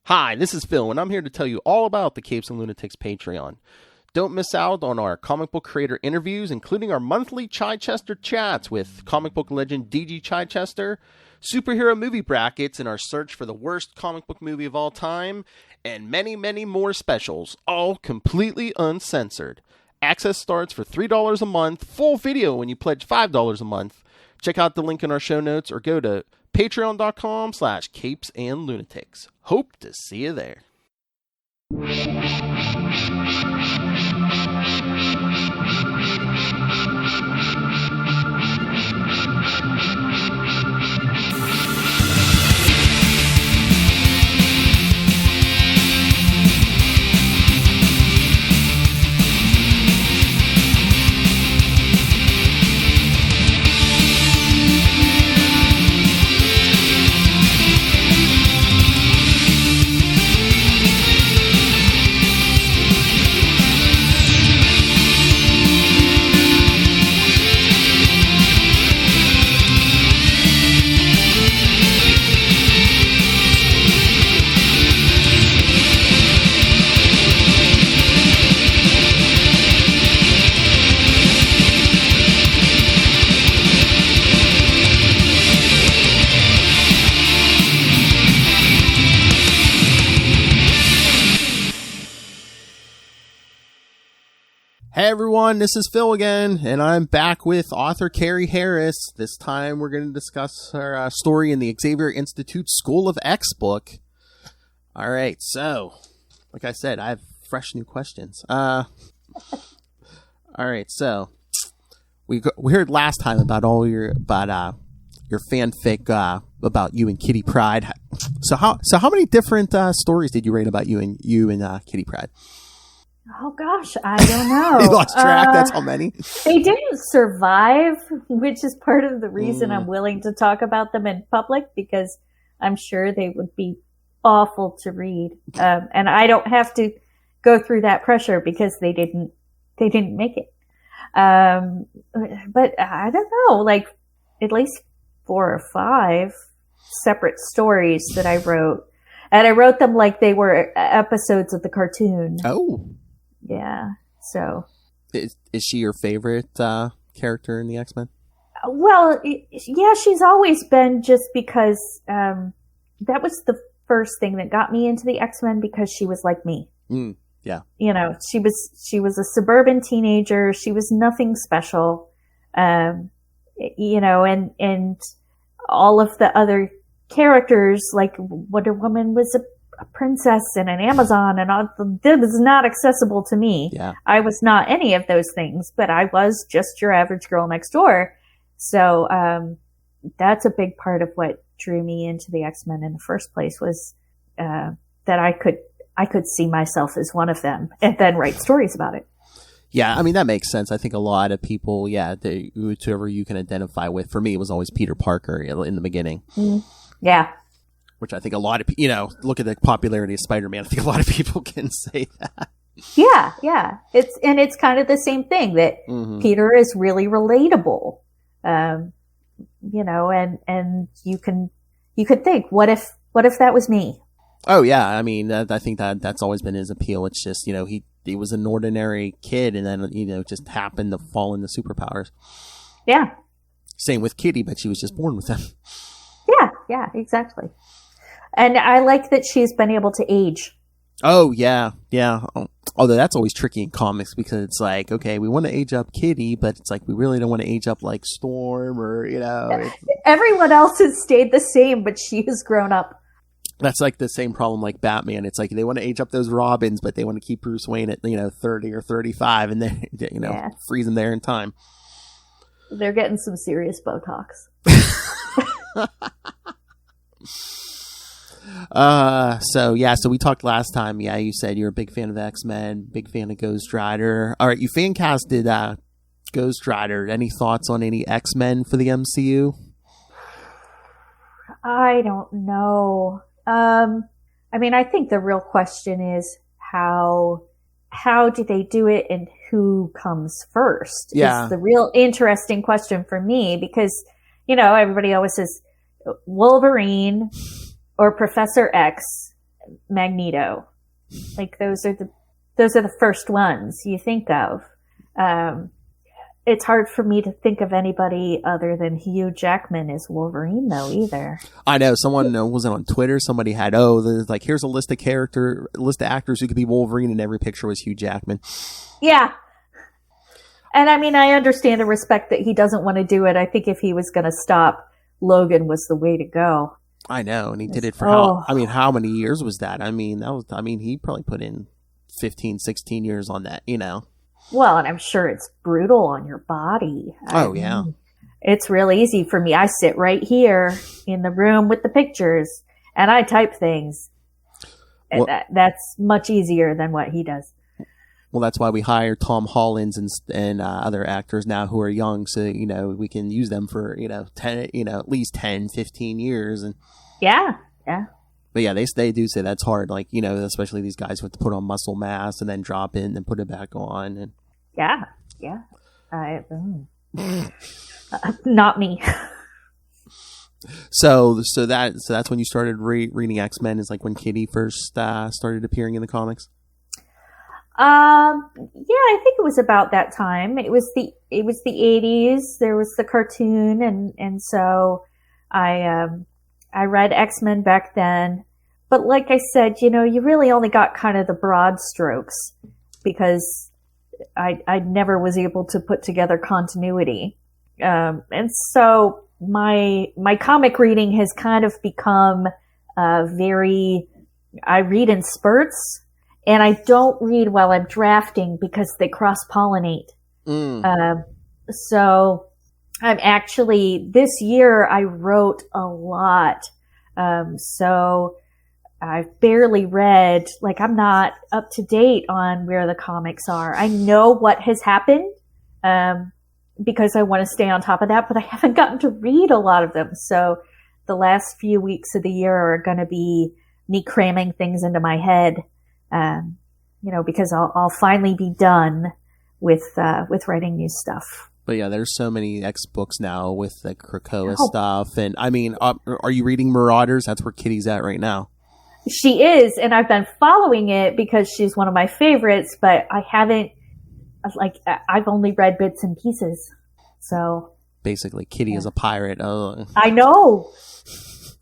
Hi, this is Phil, and I'm here to tell you all about the Capes and Lunatics Patreon. Don't miss out on our comic book creator interviews, including our monthly Chichester chats with comic book legend DG Chichester, superhero movie brackets in our search for the worst comic book movie of all time, and many, many more specials, all completely uncensored. Access starts for $3 a month, full video when you pledge $5 a month. Check out the link in our show notes or go to patreon.com/capesandlunatics. Hope to see you there. Hey everyone, this is Phil again, and I'm back with author Carrie Harris. This time we're going to discuss her story in the Xavier Institute School of X book. Alright, so, like I said, I have fresh new questions. Alright, so, we heard last time about your fanfic about you and Kitty Pryde. So how many different stories did you write about you and Kitty Pryde? Oh gosh, I don't know. You lost track? That's how many? They didn't survive, which is part of the reason I'm willing to talk about them in public, because I'm sure they would be awful to read. And I don't have to go through that pressure because they didn't make it. But I don't know, like at least 4 or 5 separate stories that I wrote. And I wrote them like they were episodes of the cartoon. Oh. Yeah, so. Is she your favorite character in the X-Men? Well, yeah, she's always been, just because that was the first thing that got me into the X-Men, because she was like me. Yeah. You know, she was a suburban teenager. She was nothing special. You know, and all of the other characters, like Wonder Woman was a princess and an Amazon, and all, that was not accessible to me. Yeah. I was not any of those things, but I was just your average girl next door. So that's a big part of what drew me into the X-Men in the first place, was that I could see myself as one of them and then write stories about it. Yeah, I mean, that makes sense. I think a lot of people, whoever you can identify with, for me, it was always Peter Parker in the beginning. Yeah. Which I think a lot of people, look at the popularity of Spider-Man. I think a lot of people can say that. Yeah. It's kind of the same thing, that Peter is really relatable. And you could think, what if that was me? Oh yeah. I mean, I think that's always been his appeal. It's just, he was an ordinary kid, and then, just happened to fall into superpowers. Yeah. Same with Kitty, but she was just born with them. Yeah, exactly. And I like that she's been able to age. Oh, yeah. Although that's always tricky in comics, because it's like, okay, we want to age up Kitty, but it's like we really don't want to age up like Storm or, Everyone else has stayed the same, but she has grown up. That's like the same problem like Batman. It's like they want to age up those Robins, but they want to keep Bruce Wayne at, 30 or 35, and then, freeze him there in time. They're getting some serious Botox. So we talked last time. Yeah, you said you're a big fan of X-Men, big fan of Ghost Rider. All right, you fan casted Ghost Rider. Any thoughts on any X-Men for the MCU? I don't know. I mean, I think the real question is how do they do it, and who comes first? Yeah. Is the real interesting question for me, because, everybody always says Wolverine or Professor X, Magneto. Like those are the first ones you think of. It's hard for me to think of anybody other than Hugh Jackman as Wolverine, though, either. I know. Someone was it on Twitter? Somebody had, here's a list of actors who could be Wolverine, and every picture was Hugh Jackman. Yeah. And I mean, I understand and respect that he doesn't want to do it. I think if he was going to stop, Logan was the way to go. I know. And he did it for how many years was that? He probably put in 15, 16 years on that, Well, and I'm sure it's brutal on your body. Yeah. It's real easy for me. I sit right here in the room with the pictures and I type things. Well, that's much easier than what he does. Well, that's why we hire Tom Holland and other actors now who are young. So, we can use them for, 10, at least 10, 15 years. And yeah. Yeah. But yeah, they do say that's hard. Like, especially these guys who have to put on muscle mass and then drop it and then put it back on. And yeah. Not me. So that's when you started reading X-Men, is like when Kitty first started appearing in the comics. Yeah, I think it was about that time. It was the 80s. There was the cartoon, and so I read X-Men back then. But like I said, you really only got kind of the broad strokes because I never was able to put together continuity. And so my comic reading has kind of become I read in spurts, and I don't read while I'm drafting because they cross-pollinate. So I'm actually, this year I wrote a lot. So I've barely read, I'm not up to date on where the comics are. I know what has happened, because I want to stay on top of that, but I haven't gotten to read a lot of them. So the last few weeks of the year are going to be me cramming things into my head, because I'll finally be done with writing new stuff. But yeah, there's so many X books now with the Krakoa stuff. And I mean, are you reading Marauders? That's where Kitty's at right now. She is. And I've been following it because she's one of my favorites, but I haven't, I've only read bits and pieces. So basically Kitty is a pirate. Oh, I know.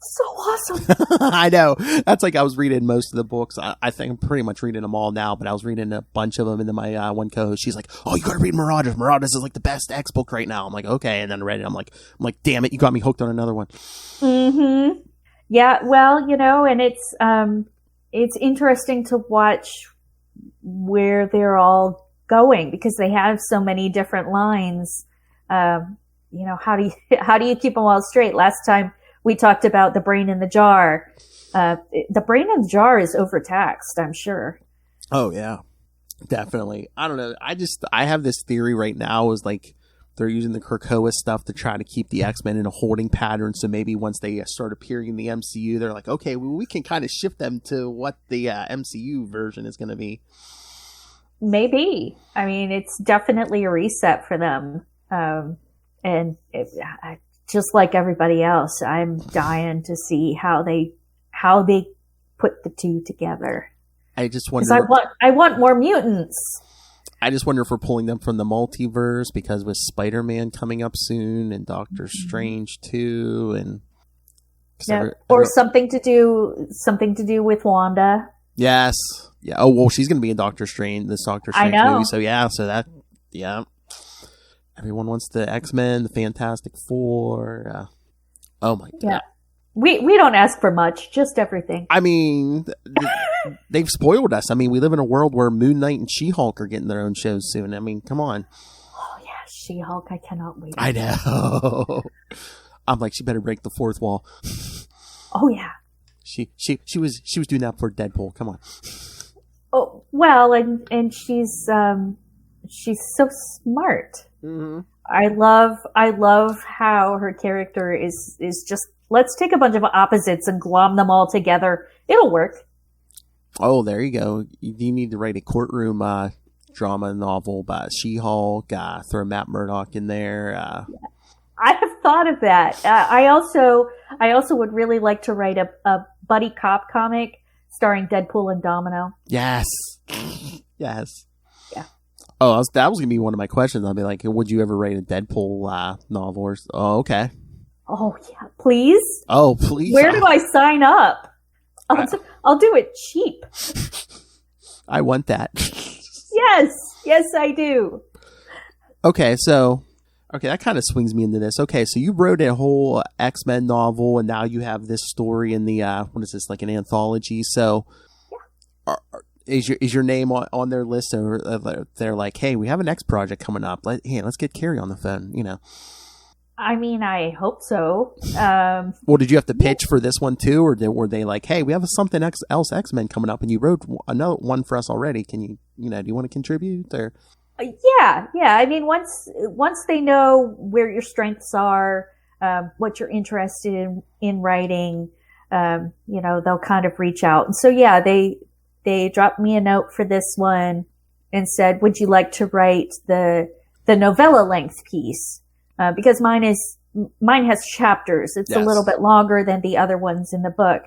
So awesome. I know. That's I was reading most of the books. I think I'm pretty much reading them all now, but I was reading a bunch of them, and then my one co-host, she's like, "Oh, you got to read Marauders. Marauders is the best X book right now." I'm like, "Okay," and then I read it. I'm like, "Damn it, you got me hooked on another one." Mm-hmm. Yeah. Well, and it's interesting to watch where they're all going because they have so many different lines. How do you keep them all straight? Last time we talked about the brain in the jar. The brain in the jar is overtaxed, I'm sure. Oh, yeah, definitely. I don't know. I have this theory right now is they're using the Krakoa stuff to try to keep the X-Men in a holding pattern. So maybe once they start appearing in the MCU, they're like, okay, well, we can kind of shift them to what the MCU version is going to be. Maybe. I mean, it's definitely a reset for them. Just like everybody else, I'm dying to see how they put the two together. I just wonder. I want more mutants. I just wonder if we're pulling them from the multiverse because with Spider-Man coming up soon and Doctor Strange too, and or something to do with Wanda. Yes. Yeah. Oh well, she's going to be in Doctor Strange movie. So yeah. Everyone wants the X-Men, the Fantastic Four. Oh my God. Yeah. We don't ask for much, just everything. I mean, they've spoiled us. I mean, we live in a world where Moon Knight and She-Hulk are getting their own shows soon. I mean, come on. Oh yeah, She-Hulk, I cannot wait. I know. I'm like, she better break the fourth wall. Oh yeah. She was doing that for Deadpool. Come on. Oh well, and she's so smart. Mm-hmm. I love how her character is just, let's take a bunch of opposites and glom them all together. It'll work. Oh, there you go. You need to write a courtroom drama novel about She-Hulk. Throw Matt Murdock in there. I have thought of that. I also would really like to write a buddy cop comic starring Deadpool and Domino. Yes. Yes. Yeah. Oh, that was going to be one of my questions. I'll be like, would you ever write a Deadpool novel? Oh, okay. Oh, yeah. Please? Oh, please. Where do I sign up? I'll do it cheap. I want that. Yes. Yes, I do. Okay, that kind of swings me into this. Okay, so you wrote a whole X-Men novel, and now you have this story in the, what is this, like an anthology? So is your name on their list? Or they're like, hey, we have a next project coming up. Let's get Carrie on the phone, you know? I mean, I hope so. Well, did you have to pitch for this one too? Or were they like, hey, we have something else X-Men coming up, and you wrote another one for us already. Can you do you want to contribute? Or Yeah. I mean, once they know where your strengths are, what you're interested in writing, they'll kind of reach out. And so, yeah, they dropped me a note for this one and said, would you like to write the novella length piece? Because mine has chapters. It's a little bit longer than the other ones in the book.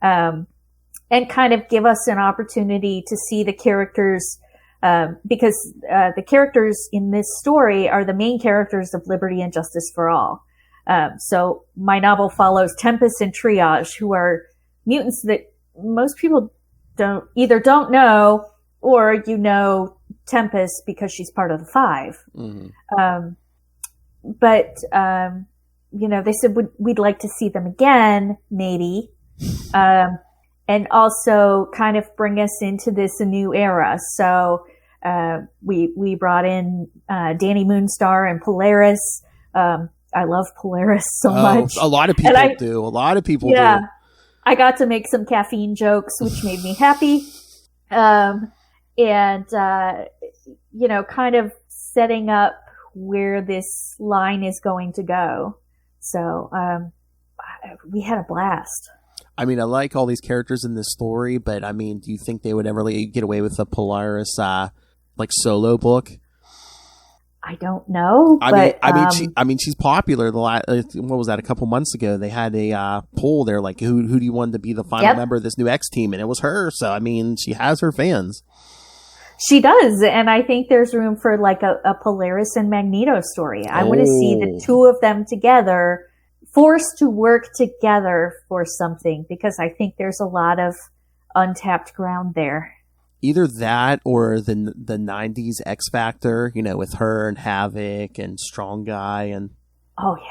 And kind of give us an opportunity to see the characters, because the characters in this story are the main characters of Liberty and Justice for All. So my novel follows Tempest and Triage, who are mutants that most people don't know, or Tempest because she's part of the Five. Mm-hmm. But they said we'd like to see them again, maybe, and also kind of bring us into this new era. So we brought in Danny Moonstar and Polaris. I love Polaris so much. A lot of people do. A lot of people do. I got to make some caffeine jokes, which made me happy. And kind of setting up where this line is going to go. So we had a blast. I mean, I like all these characters in this story, but I mean, do you think they would ever get away with a Polaris solo book? I don't know. I mean, she's popular. What was that? A couple months ago, they had a poll. They're like, who do you want to be the final member of this new X team? And it was her. So I mean, she has her fans. She does, and I think there's room for like a Polaris and Magneto story. I want to see the two of them together, forced to work together for something, because I think there's a lot of untapped ground there. Either that or the 90s X Factor, with her and Havoc and Strong Guy and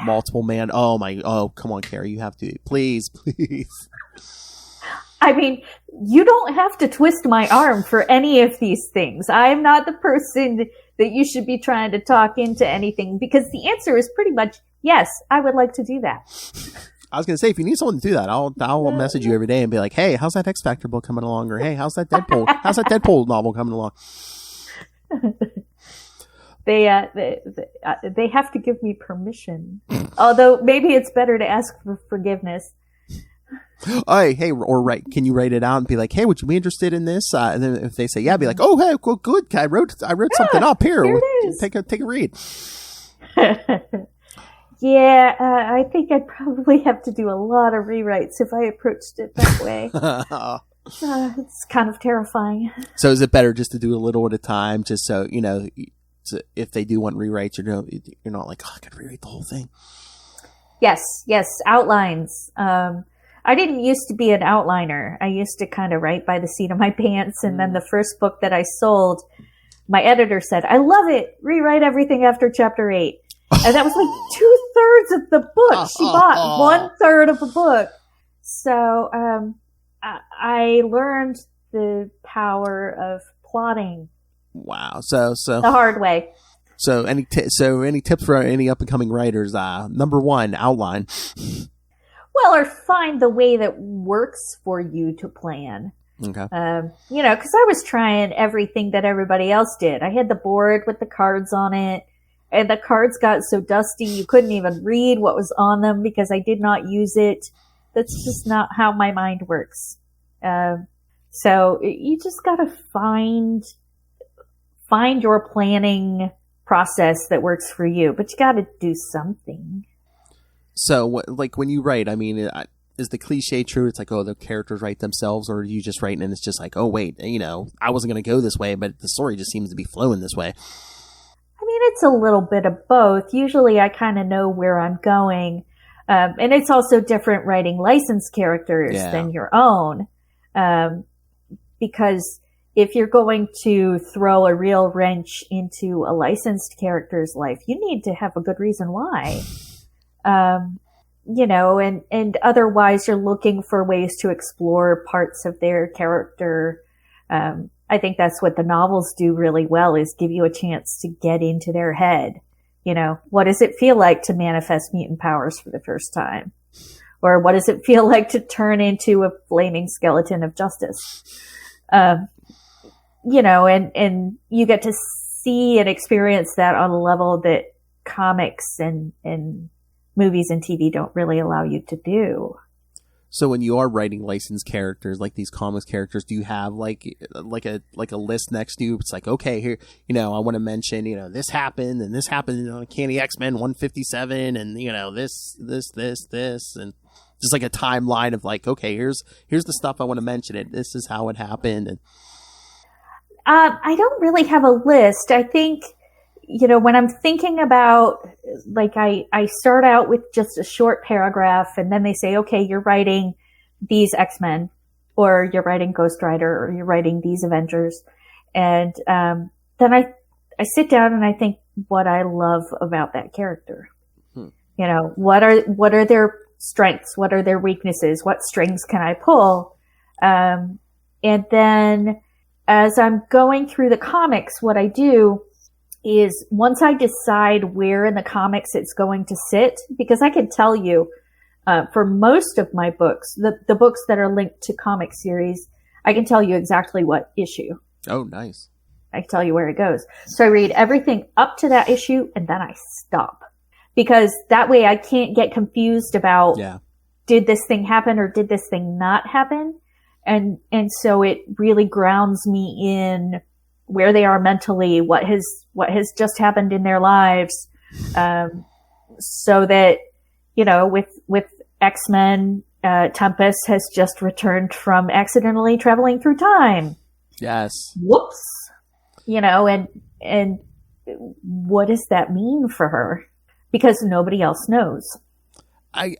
Multiple Man. Oh, come on, Carrie, you have to. Please. I mean, you don't have to twist my arm for any of these things. I am not the person that you should be trying to talk into anything, because the answer is pretty much, yes, I would like to do that. I was going to say, if you need someone to do that, I'll message you every day and be like, hey, how's that X Factor book coming along? Or hey, how's that Deadpool novel coming along? They have to give me permission. Although maybe it's better to ask for forgiveness. Hey, can you write it out and be like, hey, would you be interested in this? And then if they say yeah, be like, oh, hey, well, good. I wrote something up here. Take a read. Yeah, I think I'd probably have to do a lot of rewrites if I approached it that way. It's kind of terrifying. So is it better just to do a little at a time, just so, if they do want rewrites, you're not like, I could rewrite the whole thing. Yes, outlines. I didn't used to be an outliner. I used to kind of write by the seat of my pants, and then the first book that I sold, my editor said, I love it, rewrite everything after chapter 8. And that was like 2/3 of the book. She bought 1/3 of the book. So I learned the power of plotting. Wow. So the hard way. So any tips for any up and coming writers? Number 1, outline. Well, or find the way that works for you to plan. Okay. Because I was trying everything that everybody else did. I had the board with the cards on it. And the cards got so dusty you couldn't even read what was on them because I did not use it. That's just not how my mind works. So you just gotta find your planning process that works for you, but you gotta do something. So, when you write, I mean, is the cliche true? It's like, oh, the characters write themselves, or are you just writing and it's just like, oh wait, I wasn't going to go this way, but the story just seems to be flowing this way. I mean, it's a little bit of both. Usually I kind of know where I'm going. And it's also different writing licensed characters than your own. Because if you're going to throw a real wrench into a licensed character's life, you need to have a good reason why. And otherwise you're looking for ways to explore parts of their character. I think that's what the novels do really well, is give you a chance to get into their head. What does it feel like to manifest mutant powers for the first time? Or what does it feel like to turn into a flaming skeleton of justice? And you get to see and experience that on a level that comics and movies and TV don't really allow you to do. So when you are writing licensed characters, like these comics characters, do you have like a list next to you? It's like, okay, here, I want to mention, this happened and this happened on Candy X-Men 157 and, this, and just like a timeline of like, okay, here's the stuff I want to mention it. This is how it happened. And I don't really have a list. I think, when I'm thinking about, like, I start out with just a short paragraph and then they say, okay, you're writing these X-Men, or you're writing Ghost Rider, or you're writing these Avengers. And then I sit down and I think what I love about that character. What are their strengths? What are their weaknesses? What strings can I pull? And then as I'm going through the comics, what I do is, once I decide where in the comics it's going to sit, because I can tell you, for most of my books, the books that are linked to comic series, I can tell you exactly what issue. Oh, nice. I can tell you where it goes. So I read everything up to that issue and then I stop. Because that way I can't get confused about, did this thing happen or did this thing not happen? And so it really grounds me in where they are mentally, what has just happened in their lives, so that, with X-Men, Tempest has just returned from accidentally traveling through time. Yes. Whoops. And what does that mean for her? Because nobody else knows. I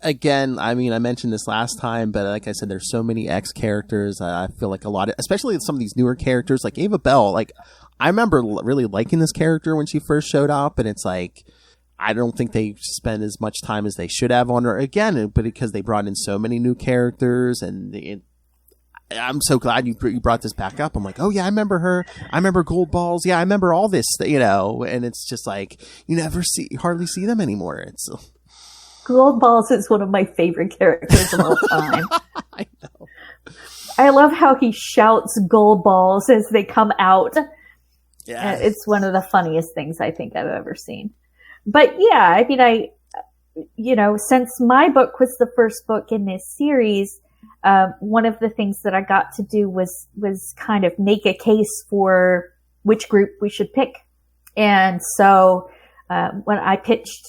mentioned this last time, but like I said, there's so many X characters. I feel like a lot of, especially some of these newer characters, like Ava Bell. Like, I remember really liking this character when she first showed up, and it's like, I don't think they spend as much time as they should have on her again, but because they brought in so many new characters, and I'm so glad you brought this back up. I'm like, oh yeah, I remember her. I remember Gold Balls. Yeah, I remember all this, and it's just like, you hardly see them anymore. It's Gold Balls is one of my favorite characters of all time. I know. I love how he shouts Gold Balls as they come out. Yeah. It's one of the funniest things I think I've ever seen. But yeah, since my book was the first book in this series, one of the things that I got to do was kind of make a case for which group we should pick. And so when I pitched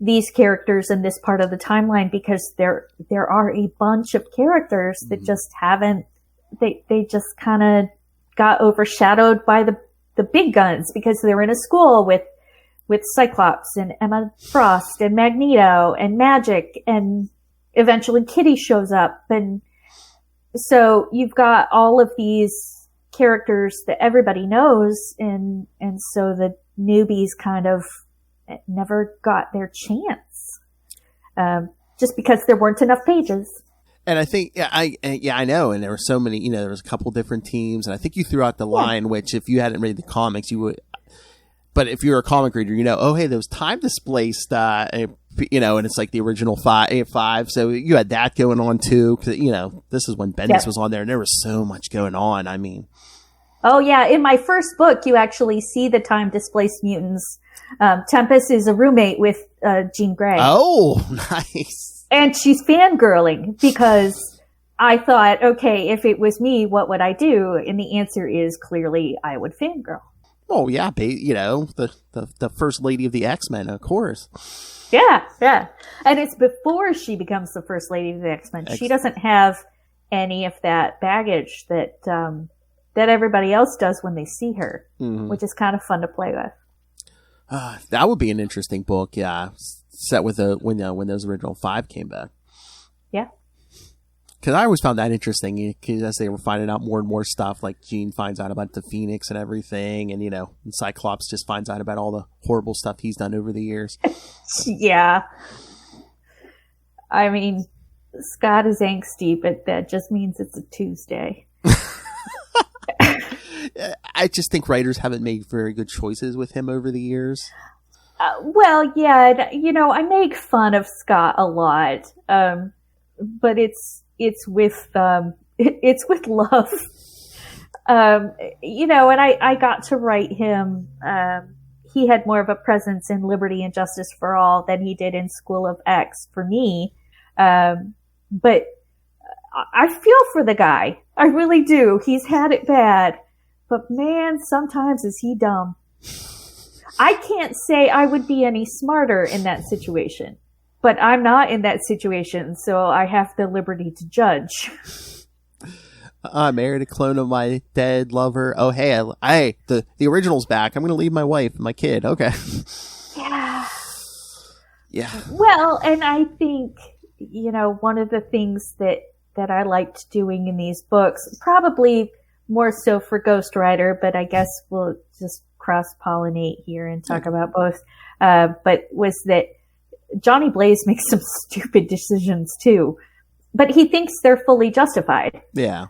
these characters in this part of the timeline, because there are a bunch of characters that just haven't, they just kind of got overshadowed by the big guns, because they're in a school with Cyclops and Emma Frost and Magneto and Magic, and eventually Kitty shows up. And so you've got all of these characters that everybody knows, and so the newbies kind of never got their chance, just because there weren't enough pages. And I think, I know. And there were so many, there was a couple different teams, and I think you threw out the line, which if you hadn't read the comics, you would. But if you're a comic reader, oh, hey, those time displaced, and it's like the original five. So you had that going on too, because this is when Bendis was on there, and there was so much going on. I mean, oh yeah, in my first book, you actually see the time displaced mutants. Tempest is a roommate with Jean Grey. Oh, nice. And she's fangirling because I thought, okay, if it was me, what would I do? And the answer is clearly I would fangirl. Oh yeah, the first lady of the X-Men, of course. Yeah. And it's before she becomes the first lady of the X-Men. She doesn't have any of that baggage that everybody else does when they see her, which is kind of fun to play with. That would be an interesting book, yeah. Set with when those original 5 came back. Yeah. Because I always found that interesting, because as they were finding out more and more stuff, like Jean finds out about the Phoenix and everything, and, and Cyclops just finds out about all the horrible stuff he's done over the years. Yeah. I mean, Scott is angsty, but that just means it's a Tuesday. I just think writers haven't made very good choices with him over the years. Well, yeah, I make fun of Scott a lot, but it's with love, and I got to write him. He had more of a presence in Liberty and Justice for All than he did in School of X for me, but I feel for the guy. I really do. He's had it bad, but man, sometimes is he dumb. I can't say I would be any smarter in that situation, but I'm not in that situation, so I have the liberty to judge. I married a clone of my dead lover. Oh, hey, the original's back. I'm going to leave my wife and my kid. Okay. Yeah. Yeah. Well, and I think, one of the things that I liked doing in these books, probably more so for Ghost Rider, but I guess we'll just cross-pollinate here and talk about both, but was that Johnny Blaze makes some stupid decisions too, but he thinks they're fully justified. Yeah.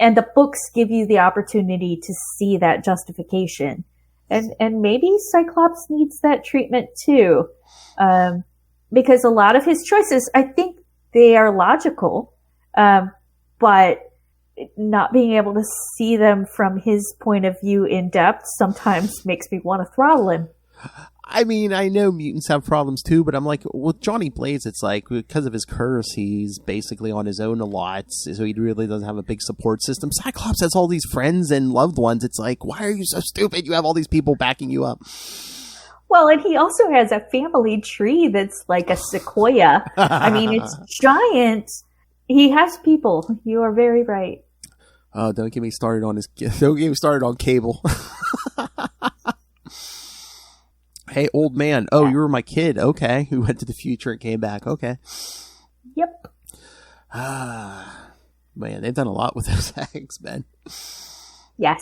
And the books give you the opportunity to see that justification. And maybe Cyclops needs that treatment too, because a lot of his choices, I think they are logical, but not being able to see them from his point of view in depth sometimes makes me want to throttle him. I mean, I know mutants have problems too, but I'm like, with Johnny Blaze, it's like, because of his curse, he's basically on his own a lot, so he really doesn't have a big support system. Cyclops has all these friends and loved ones. It's like, why are you so stupid? You have all these people backing you up. Well, and he also has a family tree that's like a sequoia. I mean, it's giant. He has people. You are very right. Oh, don't get me started on Cable. Hey, old man. Oh, you were my kid. Okay. Who went to the future and came back. Okay. Yep. Man, they've done a lot with those X-Men. Yes.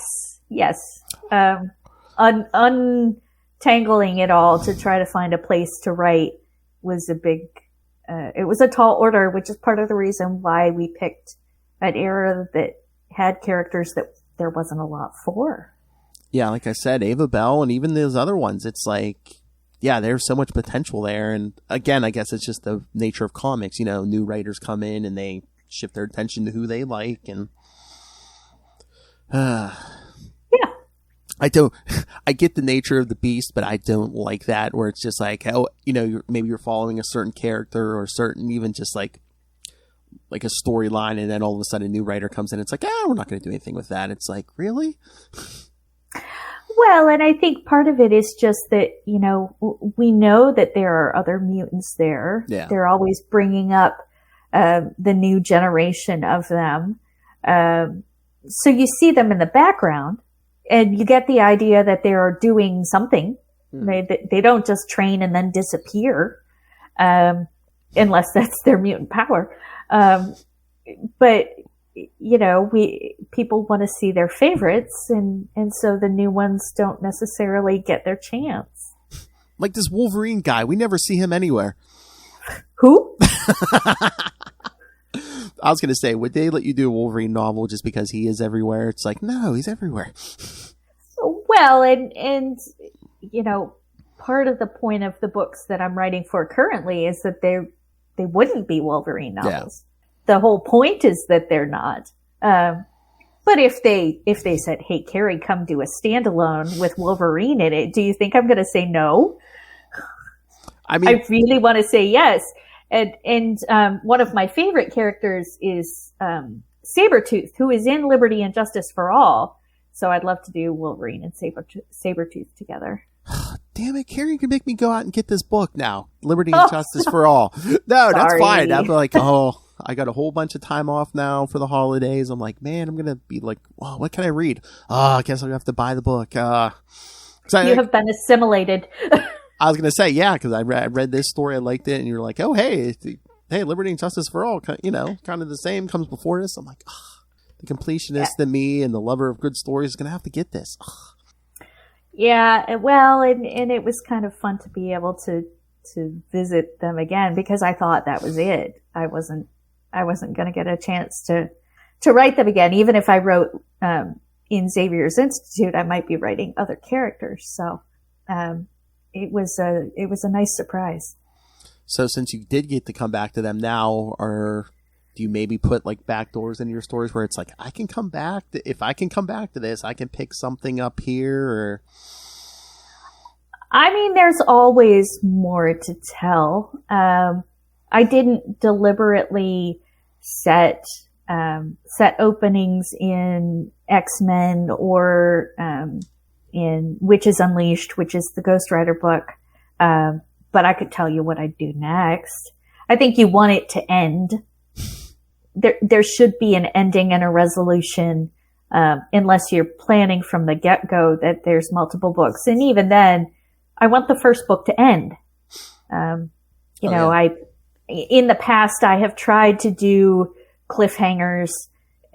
Untangling it all to try to find a place to write was it was a tall order, which is part of the reason why we picked an era that had characters that there wasn't a lot for. Yeah, like I said, Ava Bell and even those other ones, it's like, yeah, there's so much potential there. And again, I guess it's just the nature of comics. New writers come in and they shift their attention to who they like. And yeah, I get the nature of the beast, but I don't like that where it's just like, oh, maybe you're following a certain character or certain, even just like a storyline, and then all of a sudden a new writer comes in. It's like, we're not going to do anything with that. It's like, really? Well, and I think part of it is just that, we know that there are other mutants there. Yeah. They're always bringing up the new generation of them. So you see them in the background, and you get the idea that they are doing something. They don't just train and then disappear, unless that's their mutant power. But people want to see their favorites, and so the new ones don't necessarily get their chance. Like this Wolverine guy, we never see him anywhere. Who? I was going to say, would they let you do a Wolverine novel just because he is everywhere? It's like, no, he's everywhere. Well, and part of the point of the books that I'm writing for currently is that they wouldn't be Wolverine novels. Yeah. The whole point is that they're not. But if they said, "Hey, Carrie, come do a standalone with Wolverine in it," do you think I'm going to say no? I mean, I really want to say yes. And one of my favorite characters is Sabretooth, who is in Liberty and Justice for All. So I'd love to do Wolverine and Sabretooth together. Damn it, Carrie, you can make me go out and get this book now. Liberty and Justice for All. No, that's fine. I'm like, I got a whole bunch of time off now for the holidays. I'm like, man, I'm going to be like, oh, what can I read? I guess I'm going to have to buy the book. You have been assimilated. I was going to say, yeah, because I read this story. I liked it. And you're like, oh, hey, Liberty and Justice for All, kind of the same comes before this. I'm like, the completionist in me and the lover of good stories is going to have to get this. Yeah, well, and it was kind of fun to be able to visit them again, because I thought that was it. I wasn't going to get a chance to write them again. Even if I wrote in Xavier's Institute, I might be writing other characters. So it was a nice surprise. So since you did get to come back to them now, do you maybe put like back doors into your stories where it's like, I can come back if I can come back to this, I can pick something up here? Or I mean, there's always more to tell. I didn't deliberately set openings in X-Men or in Witches Unleashed, which is the Ghost Rider book. But I could tell you what I'd do next. I think you want it to end. There should be an ending and a resolution, unless you're planning from the get-go that there's multiple books. And even then, I want the first book to end. In the past, I have tried to do cliffhangers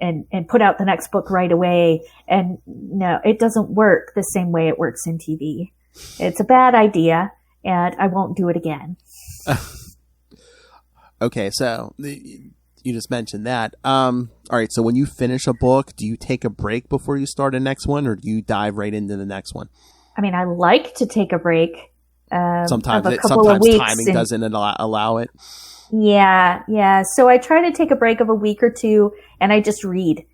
and put out the next book right away. And no, it doesn't work the same way it works in TV. It's a bad idea, and I won't do it again. Okay, so you just mentioned that. All right, so when you finish a book, do you take a break before you start a next one, or do you dive right into the next one? I mean, I like to take a break. Sometimes timing doesn't allow it. Yeah. So I try to take a break of a week or two, and I just read.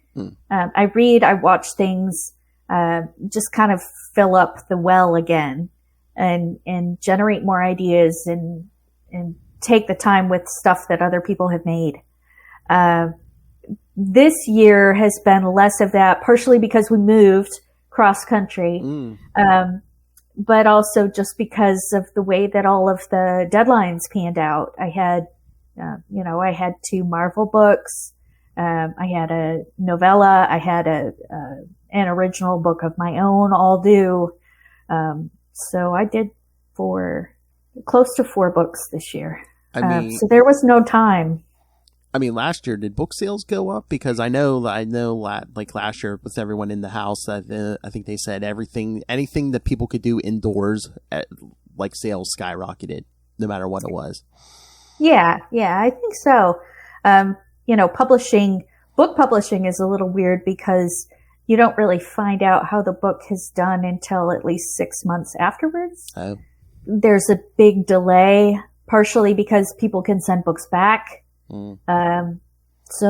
I read, I watch things, just kind of fill up the well again, and generate more ideas, and take the time with stuff that other people have made. This year has been less of that, partially because we moved cross country, but also just because of the way that all of the deadlines panned out. I had, I had 2 Marvel books. I had a novella. I had an original book of my own, all due. So I did close to 4 books this year. So there was no time. I mean, last year, did book sales go up? Because I know, like last year with everyone in the house, I think they said anything that people could do indoors, like sales skyrocketed, no matter what it was. Yeah, I think so. Book publishing is a little weird because you don't really find out how the book has done until at least 6 months afterwards. Oh. There's a big delay, partially because people can send books back. So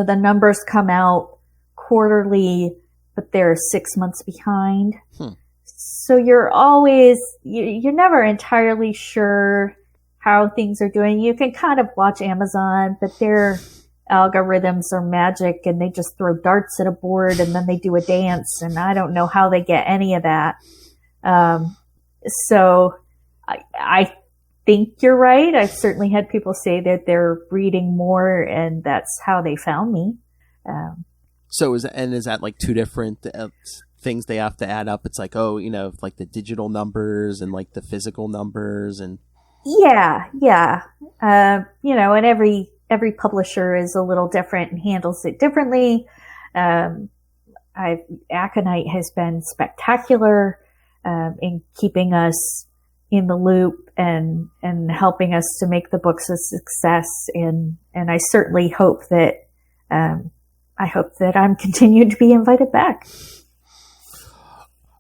the numbers come out quarterly, but they're 6 months behind. So you're never entirely sure how things are doing. You can kind of watch Amazon, but their algorithms are magic, and they just throw darts at a board and then they do a dance, and I don't know how they get any of that. So I think you're right. I've certainly had people say that they're reading more, and that's how they found me. So is that like 2 different things they have to add up? It's like, like the digital numbers and like the physical numbers, and yeah. And every publisher is a little different and handles it differently. Aconite has been spectacular in keeping us in the loop and helping us to make the books a success. And I certainly hope that I'm continued to be invited back.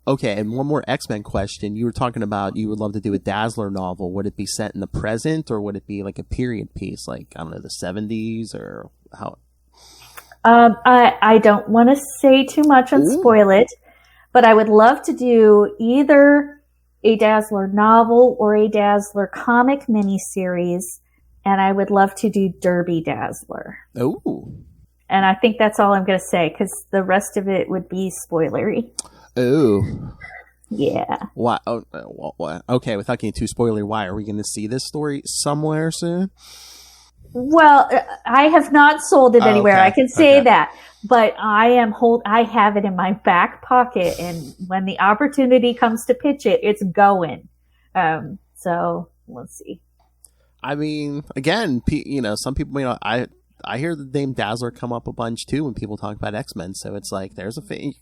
Okay, and one more X-Men question. You were talking about you would love to do a Dazzler novel. Would it be set in the present, or would it be like a period piece, like, I don't know, the 70s, or how? I don't want to say too much and spoil it, but I would love to do either a Dazzler novel or a Dazzler comic miniseries, and I would love to do Derby Dazzler. Oh. And I think that's all I'm going to say, because the rest of it would be spoilery. Ooh. Yeah. Why? Oh, okay, without getting too spoilery, why are we going to see this story somewhere soon? Well, I have not sold it anywhere. Okay. I can say that, but I have it in my back pocket, and when the opportunity comes to pitch it, it's going. So let's see. I mean, again, some people, I hear the name Dazzler come up a bunch too when people talk about X-Men. So it's like, there's a thing.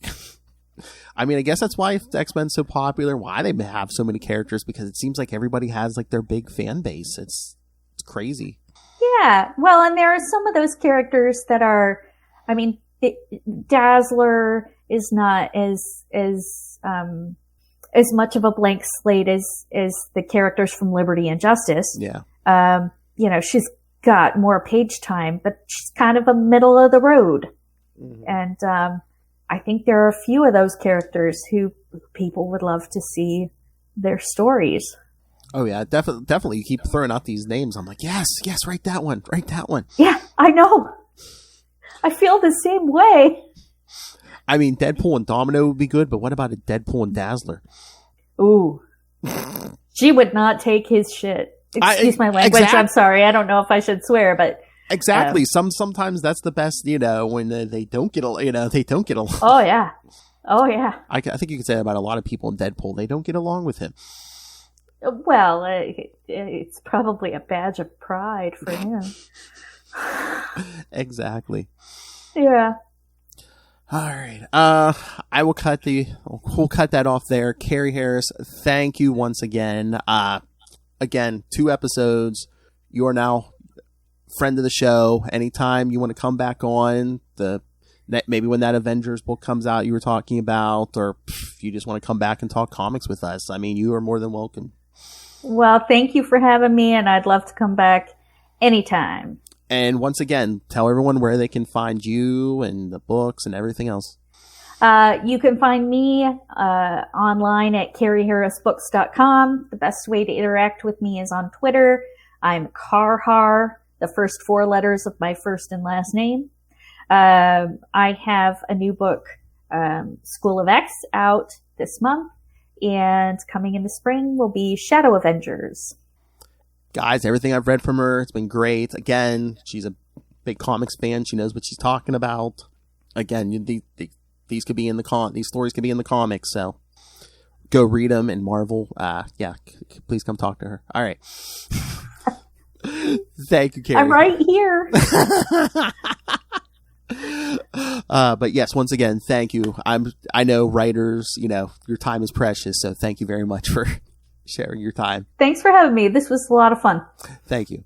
I mean, I guess that's why X-Men's so popular, why they have so many characters, because it seems like everybody has like their big fan base. It's crazy. Yeah, well, and there are some of those characters that are, I mean, Dazzler is not as much of a blank slate as the characters from Liberty and Justice. Yeah. She's got more page time, but she's kind of a middle of the road. Mm-hmm. And I think there are a few of those characters who people would love to see their stories. Oh yeah, definitely. You keep throwing out these names. I'm like, yes, write that one. Yeah, I know. I feel the same way. I mean, Deadpool and Domino would be good, but what about a Deadpool and Dazzler? Ooh. She would not take his shit. Excuse my language. Exactly. I'm sorry. I don't know if I should swear, but exactly. Sometimes that's the best. When they don't get along. They don't get along. Oh yeah. I think you could say that about a lot of people in Deadpool. They don't get along with him. Well, it's probably a badge of pride for him. Exactly. Yeah. All right. We'll cut that off there. Carrie Harris, thank you once again. Again, 2 episodes. You are now friend of the show. Anytime you want to come back on, maybe when that Avengers book comes out you were talking about, or if you just want to come back and talk comics with us, I mean, you are more than welcome. Well, thank you for having me, and I'd love to come back anytime. And once again, tell everyone where they can find you and the books and everything else. You can find me online at carrieharrisbooks.com. The best way to interact with me is on Twitter. I'm Carhar, the first 4 letters of my first and last name. I have a new book, School of X, out this month, and coming in the spring will be Shadow Avengers. Guys, everything I've read from her, it's been great. Again, she's a big comics fan. She knows what she's talking about. Again, these could be in these stories could be in the comics, so go read them. And Marvel, please come talk to her. All right. Thank you, Carrie. I'm right here. But yes, once again, thank you. I know writers, your time is precious, so thank you very much for sharing your time. Thanks for having me. This was a lot of fun. Thank you.